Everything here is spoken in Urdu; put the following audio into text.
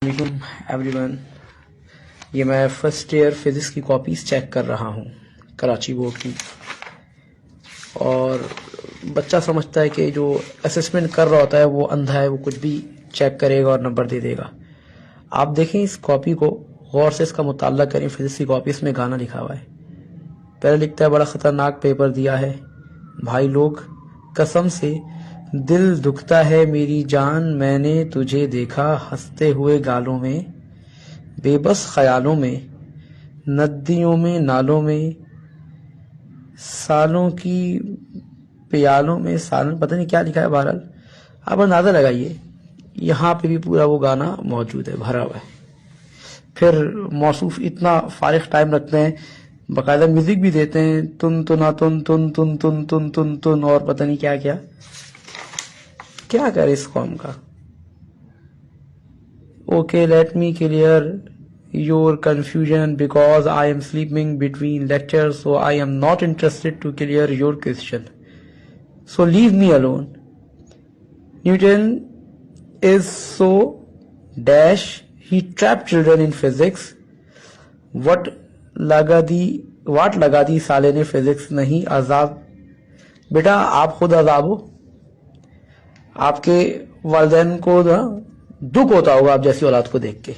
وعلیکم ایوری ون. یہ میں فرسٹ ایئر فزکس کی کاپیز چیک کر رہا ہوں کراچی بورڈ کی، اور بچہ سمجھتا ہے کہ جو اسسمنٹ کر رہا ہوتا ہے وہ اندھا ہے، وہ کچھ بھی چیک کرے گا اور نمبر دے دے گا. آپ دیکھیں اس کاپی کو غور سے، اس کا مطالعہ کریں. فزکس کی کاپی، اس میں گانا لکھا ہوا ہے. پہلے لکھتا ہے بڑا خطرناک پیپر دیا ہے بھائی لوگ، قسم سے دل دکھتا ہے میری جان، میں نے تجھے دیکھا ہنستے ہوئے گالوں میں، بے بس خیالوں میں، ندیوں میں نالوں میں، سالوں کی پیالوں میں، سالوں پتہ نہیں کیا لکھا ہے. بہرحال آپ اندازہ لگائیے، یہاں پہ بھی پورا وہ گانا موجود ہے، بھرا ہوا ہے. پھر موصوف اتنا فارغ ٹائم رکھتے ہیں، باقاعدہ میوزک بھی دیتے ہیں، تن تنا تن تن تن تن تن تن تن، اور پتہ نہیں کیا کیا. کیا کرے اس قوم کا. Okay, let me clear your confusion because I am sleeping between lectures, so I am not interested to clear your question. So leave me alone. Newton is so dash, he trapped children in physics. What لگا دی سالے نے فزکس نہیں عذاب. بیٹا آپ خود عذاب ہو، آپ کے والدین کو دکھ ہوتا ہوگا آپ جیسی اولاد کو دیکھ کے.